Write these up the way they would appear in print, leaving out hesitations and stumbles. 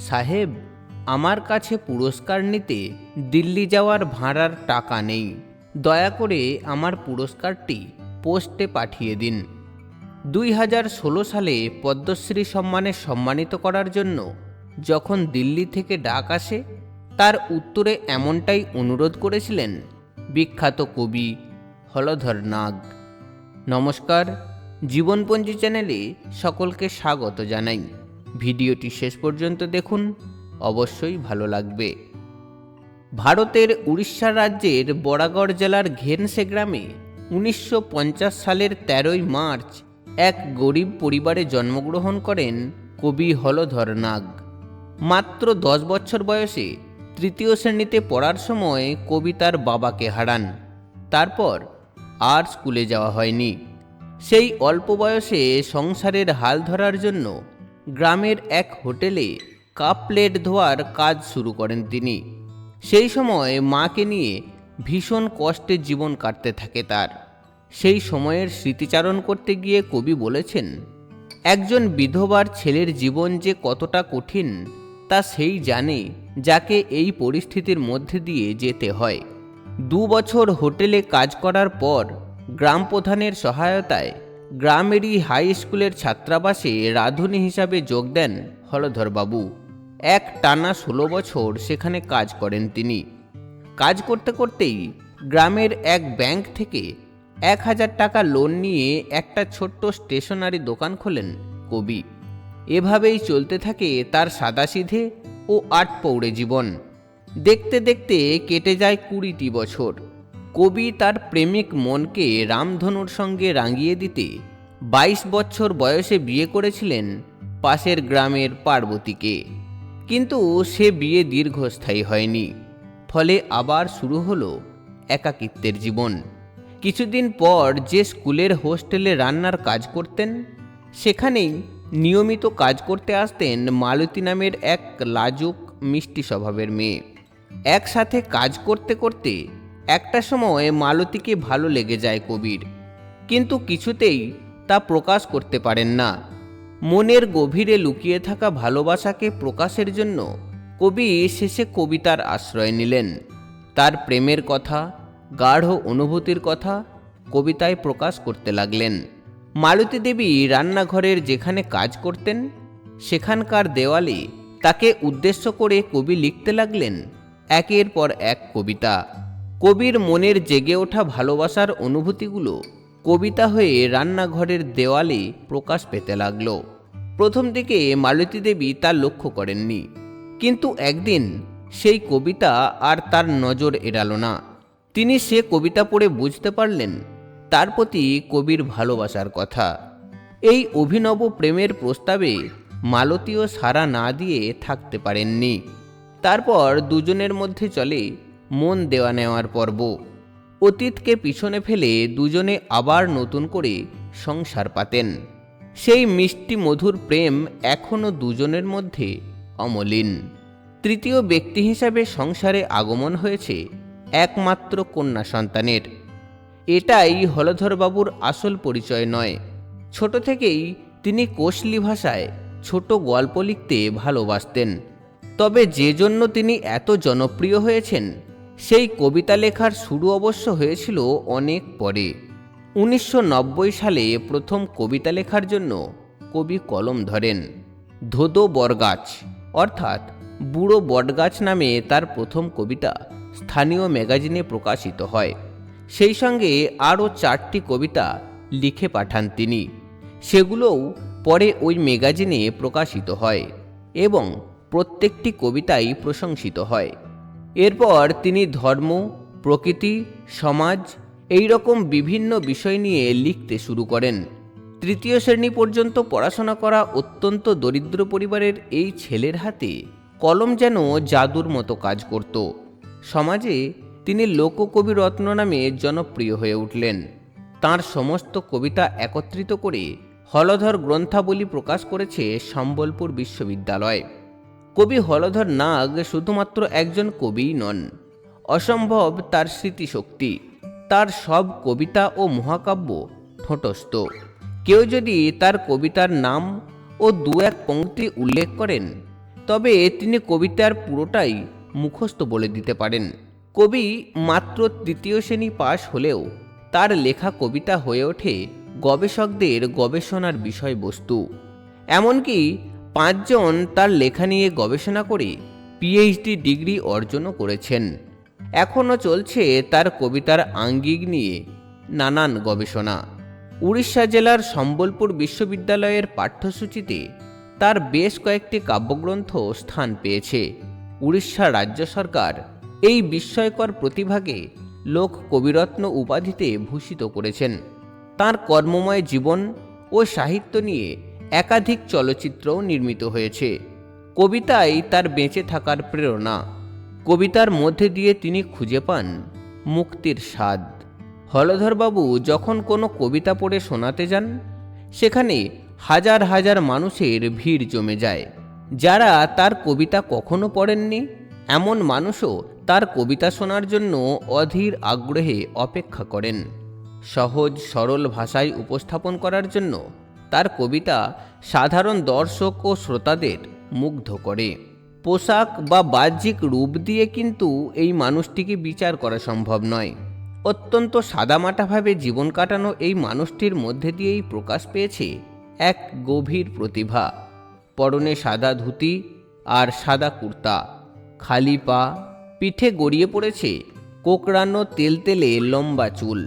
সাহেব, আমার কাছে পুরস্কার নিতে দিল্লি যাওয়ার ভাড়ার টাকা নেই। দয়া করে আমার পুরস্কারটি পোস্টে পাঠিয়ে দিন। 2016 সালে পদ্মশ্রী সম্মানে সম্মানিত করার জন্য যখন দিল্লি থেকে ডাক আসে, তার উত্তরে এমনটাই অনুরোধ করেছিলেন বিখ্যাত কবি হলধর নাগ। নমস্কার, জীবনপঞ্জি চ্যানেলে সকলকে স্বাগত জানাই। ভিডিওটি শেষ পর্যন্ত দেখুন, অবশ্যই ভালো লাগবে। ভারতের উড়িষ্যা রাজ্যের বরাগড় জেলার ঘেনসে গ্রামে 1950 সালের 13ই মার্চ এক গরিব পরিবারে জন্মগ্রহণ করেন কবি হলধর নাগ। মাত্র 10 বছর বয়সে তৃতীয় শ্রেণীতে পড়ার সময় কবি তার বাবাকে হারান। তারপর আর স্কুলে যাওয়া হয়নি। সেই অল্প বয়সে সংসারের হাল ধরার জন্য গ্রামের এক হোটেলে কাপ প্লেট ধোয়ার কাজ শুরু করেন তিনি। সেই সময় মাকে নিয়ে ভীষণ কষ্টে জীবন কাটতে থাকে তার। সেই সময়ের স্মৃতিচারণ করতে গিয়ে কবি বলেছেন, একজন বিধবার ছেলের জীবন যে কতটা কঠিন তা সেই জানে যাকে এই পরিস্থিতির মধ্যে দিয়ে যেতে হয়। 2 বছর হোটেলে কাজ করার পর গ্রাম প্রধানের সহায়তায় গ্রামেরই হাই স্কুলের ছাত্রাবাসে রাঁধুনি হিসাবে যোগ দেন হলধরবাবু। এক টানা 16 বছর সেখানে কাজ করেন তিনি। কাজ করতে করতেই গ্রামের এক ব্যাংক থেকে 1000 টাকা লোন নিয়ে একটা ছোট্ট স্টেশনারি দোকান খোলেন কবি। এভাবেই চলতে থাকে তার সাদাসিধে ও আটপৌড়ে জীবন। দেখতে দেখতে কেটে যায় 20টি বছর। কবি তার প্রেমিক মনকে রামধনুর সঙ্গে রাঙিয়ে দিতে 22 বছর বয়সে বিয়ে করেছিলেন পাশের গ্রামের পার্বতীকে। কিন্তু সে বিয়ে দীর্ঘস্থায়ী হয়নি। ফলে আবার শুরু হলো একাকিত্বের জীবন। কিছুদিন পর যে স্কুলের হোস্টেলে রান্নার কাজ করতেন, সেখানেই নিয়মিত কাজ করতে আসতেন মালতী নামের এক লাজুক মিষ্টি স্বভাবের মেয়ে। একসাথে কাজ করতে করতে একটা সময় মালতীকে ভালো লেগে যায় কবির, কিন্তু কিছুতেই তা প্রকাশ করতে পারেন না। মনের গভীরে লুকিয়ে থাকা ভালোবাসাকে প্রকাশের জন্য কবি শেষে কবিতার আশ্রয় নিলেন। তার প্রেমের কথা, গাঢ় অনুভূতির কথা কবিতায় প্রকাশ করতে লাগলেন। মালতী দেবী রান্নাঘরের যেখানে কাজ করতেন, সেখানকার দেওয়ালে তাকে উদ্দেশ্য করে কবি লিখতে লাগলেন একের পর এক কবিতা। কবির মনের জেগে ওঠা ভালোবাসার অনুভূতিগুলো কবিতা হয়ে রান্নাঘরের দেওয়ালে প্রকাশ পেতে লাগলো। প্রথম দিকে মালতী দেবী তা লক্ষ্য করেননি, কিন্তু একদিন সেই কবিতা আর তার নজর এড়ালো না। তিনি সে কবিতা পড়ে বুঝতে পারলেন তার প্রতি কবির ভালোবাসার কথা। এই অভিনব প্রেমের প্রস্তাবে মালতীও সাড়া না দিয়ে থাকতে পারেননি। তারপর দুজনের মধ্যে চলে মন দেওয়া নেওয়ার পর্ব। অতীতকে পিছনে ফেলে দুজনে আবার নতুন করে সংসার পাতেন। সেই মিষ্টি মধুর প্রেম এখনও দুজনের মধ্যে অমলিন। তৃতীয় ব্যক্তি হিসাবে সংসারে আগমন হয়েছে একমাত্র কন্যা সন্তানের। এটাই হলধরবাবুর আসল পরিচয় নয়। ছোট থেকেই তিনি কোশলি ভাষায় ছোট গল্প লিখতে ভালোবাসতেন। তবে যে জন্য তিনি এত জনপ্রিয় হয়েছেন, সেই কবিতা লেখার শুরু অবশ্য হয়েছিল অনেক পরে। 1990 সালে প্রথম কবিতা লেখার জন্য কবি কলম ধরেন। ধোদো বরগাছ অর্থাৎ বুড়ো বটগাছ নামে তার প্রথম কবিতা স্থানীয় ম্যাগাজিনে প্রকাশিত হয়। সেই সঙ্গে আরও 4টি কবিতা লিখে পাঠান তিনি। সেগুলোও পরে ওই ম্যাগাজিনে প্রকাশিত হয় এবং প্রত্যেকটি কবিতাই প্রশংসিত হয়। এরপর তিনি ধর্ম, প্রকৃতি, সমাজ এই রকম বিভিন্ন বিষয় নিয়ে লিখতে শুরু করেন। তৃতীয় শ্রেণী পর্যন্ত পড়াশোনা করা অত্যন্ত দরিদ্র পরিবারের এই ছেলের হাতে কলম যেন জাদুর মতো কাজ করত। সমাজে তিনি লোককবি রত্ন নামে জনপ্রিয় হয়ে উঠলেন। তাঁর সমস্ত কবিতা একত্রিত করে হলধর গ্রন্থাবলী প্রকাশ করেছে সম্বলপুর বিশ্ববিদ্যালয়। কবি হলধর নাগ শুধুমাত্র একজন কবিই নন, অসম্ভব তার স্মৃতিশক্তি। তার সব কবিতা ও মহাকাব্য ঠোঁটস্থ। কেউ যদি তার কবিতার নাম ও 2-1 পংক্তি উল্লেখ করেন, তবে তিনি কবিতার পুরোটাই মুখস্থ বলে দিতে পারেন। কবি মাত্র তৃতীয় শ্রেণী পাশ হলেও তার লেখা কবিতা হয়ে ওঠে গবেষকদের গবেষণার বিষয়বস্তু। এমনকি 5 জন তার লেখা নিয়ে গবেষণা করে পিএইচডি ডিগ্রি অর্জনও করেছেন। এখনও চলছে তার কবিতার আঙ্গিক নিয়ে নানান গবেষণা। উড়িষ্যা জেলার সম্বলপুর বিশ্ববিদ্যালয়ের পাঠ্যসূচিতে তার বেশ কয়েকটি কাব্যগ্রন্থ স্থান পেয়েছে। উড়িষ্যা রাজ্য সরকার এই বিস্ময়কর প্রতিভাকে লোক কবিরত্ন উপাধিতে ভূষিত করেছেন। তার কর্মময় জীবন ও সাহিত্য নিয়ে একাধিক চলচ্চিত্রও নির্মিত হয়েছে। কবিতাই তার বেঁচে থাকার প্রেরণা। কবিতার মধ্যে দিয়ে তিনি খুঁজে পান মুক্তির স্বাদ। হলধরবাবু যখন কোনো কবিতা পড়ে শোনাতে যান, সেখানে হাজার হাজার মানুষের ভিড় জমে যায়। যারা তার কবিতা কখনো পড়েননি এমন মানুষও তার কবিতা শোনার জন্য অধীর আগ্রহে অপেক্ষা করেন। সহজ সরল ভাষায় উপস্থাপন করার জন্য তার কবিতা সাধারণ দর্শক ও শ্রোতাদের মুগ্ধ করে। পোশাক বা বাহ্যিক রূপ দিয়ে কিন্তু এই মানুষটিকে বিচার করা সম্ভব নয়। অত্যন্ত সাদামাটাভাবে জীবন কাটানো এই মানুষটির মধ্যে দিয়েই প্রকাশ পেয়েছে এক গভীর প্রতিভা। পরনে সাদা ধুতি আর সাদা কুর্তা, খালি পা, পিঠে গড়িয়ে পড়েছে কোকড়ানো তেলতেলে লম্বা চুল।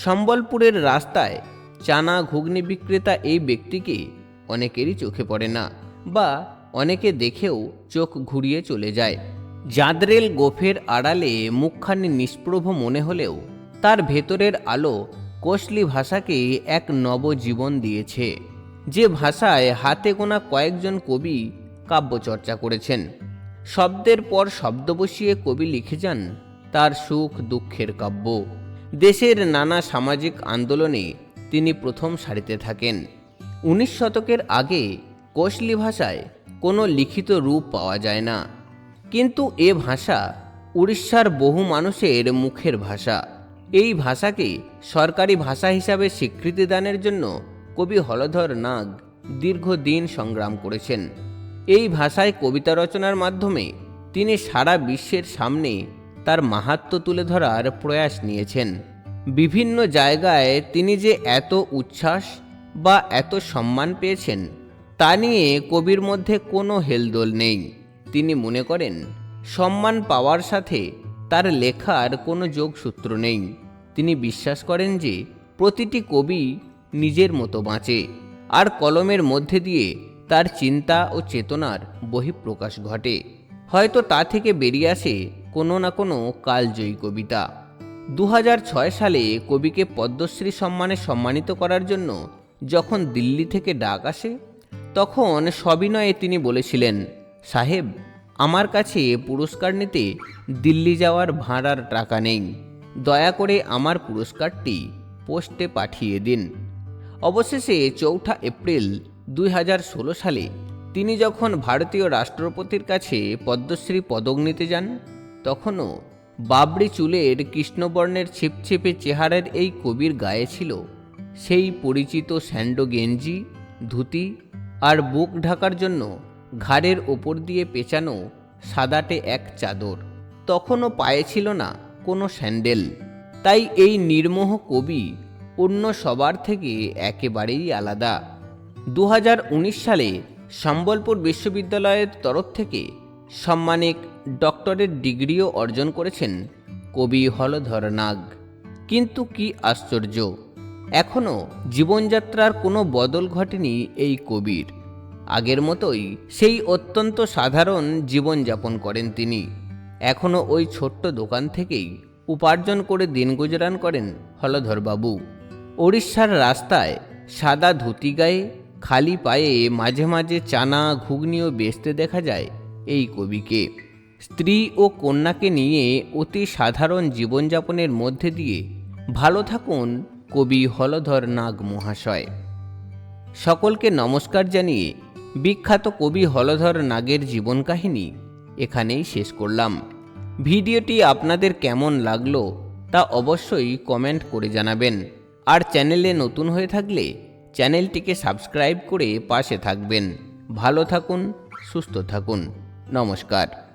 সম্বলপুরের রাস্তায় চানা ঘুগনি বিক্রেতা এই ব্যক্তিকে অনেকেরই চোখে পড়ে না, বা অনেকে দেখেও চোখ ঘুরিয়ে চলে যায়। জাদরেল গোফের আড়ালে মুখখানি নিষ্প্রভ মনে হলেও তার ভেতরের আলো কোশলি ভাষাকে এক নবজীবন দিয়েছে, যে ভাষায় হাতে গোনা কয়েকজন কবি কাব্যচর্চা করেছেন। শব্দের পর শব্দ বসিয়ে কবি লিখে যান তার সুখ দুঃখের কাব্য। দেশের নানা সামাজিক আন্দোলনে তিনি প্রথম সারিতে থাকেন। 19 শতকের আগে কোশলি ভাষায় কোনো লিখিত রূপ পাওয়া যায় না, কিন্তু এ ভাষা উড়িষ্যার বহু মানুষের মুখের ভাষা। এই ভাষাকে সরকারি ভাষা হিসাবে স্বীকৃতি দানের জন্য কবি হলধর নাগ দীর্ঘদিন সংগ্রাম করেছেন। এই ভাষায় কবিতা রচনার মাধ্যমে তিনি সারা বিশ্বের সামনে তার মাহাত্ম্য তুলে ধরার প্রয়াস নিয়েছেন। বিভিন্ন জায়গায় তিনি যে এত উচ্ছ্বাস বা এত সম্মান পেয়েছেন তা নিয়ে কবির মধ্যে কোনো হেলদোল নেই। তিনি মনে করেন সম্মান পাওয়ার সাথে তার লেখার কোনো যোগসূত্র নেই। তিনি বিশ্বাস করেন যে প্রতিটি কবি নিজের মতো বাঁচে, আর কলমের মধ্যে দিয়ে তার চিন্তা ও চেতনার বহিঃপ্রকাশ ঘটে। হয়তো তা থেকে বেরিয়ে আসে কোনো না কোনো কালজয়ী কবিতা। 2006 সালে কবিকে পদ্মশ্রী সম্মানে সম্মানিত করার জন্য যখন দিল্লি থেকে ডাক আসে, তখন সবিনয়ে তিনি বলেছিলেন, সাহেব, আমার কাছে পুরস্কার নিতে দিল্লি যাওয়ার ভাড়ার টাকা নেই, দয়া করে আমার পুরস্কারটি পোস্টে পাঠিয়ে দিন। অবশেষে 4 এপ্রিল 2016 সালে তিনি যখন ভারতীয় রাষ্ট্রপতির কাছে পদ্মশ্রী পদক নিতে যান, তখনও বাবরি চুলের কৃষ্ণবর্ণের ছিপছিপে চেহারার এই কবির গায়ে ছিল সেই পরিচিত স্যান্ডো গেঞ্জি, ধুতি আর বুক ঢাকার জন্য ঘাড়ের ওপর দিয়ে পেঁচানো সাদাটে এক চাদর। তখনও পায়ে ছিল না কোনো স্যান্ডেল। তাই এই নির্মোহ কবি অন্য সবার থেকে একেবারেই আলাদা। 2019 সালে সম্বলপুর বিশ্ববিদ্যালয়ের তরফ থেকে সাম্মানিক ডক্টরেট ডিগ্রিও অর্জন করেছেন কবি হলধর নাগ। কিন্তু কি আশ্চর্য, এখনও জীবনযাত্রার কোনো বদল ঘটেনি এই কবির। আগের মতোই সেই অত্যন্ত সাধারণ জীবনযাপন করেন তিনি। এখনও ওই ছোট্ট দোকান থেকেই উপার্জন করে দিন গুজরান করেন হলধরবাবু। ওড়িশার রাস্তায় সাদা ধুতি গায়ে খালি পায়ে মাঝে মাঝে চানা ঘুগনিও বেচতে দেখা যায় এই কবিকে। স্ত্রী ও কন্যাকে নিয়ে অতি সাধারণ জীবনযাপনের মধ্যে দিয়ে ভালো থাকুন কবি হলধর নাগ মহাশয়। সকলকে নমস্কার জানিয়ে বিখ্যাত কবি হলধর নাগের জীবন কাহিনী এখানেই শেষ করলাম। ভিডিওটি আপনাদের কেমন লাগলো তা অবশ্যই কমেন্ট করে জানাবেন। আর চ্যানেলে নতুন হয়ে থাকলে চ্যানেলটিকে সাবস্ক্রাইব করে পাশে থাকবেন। ভালো থাকুন, সুস্থ থাকুন। নমস্কার।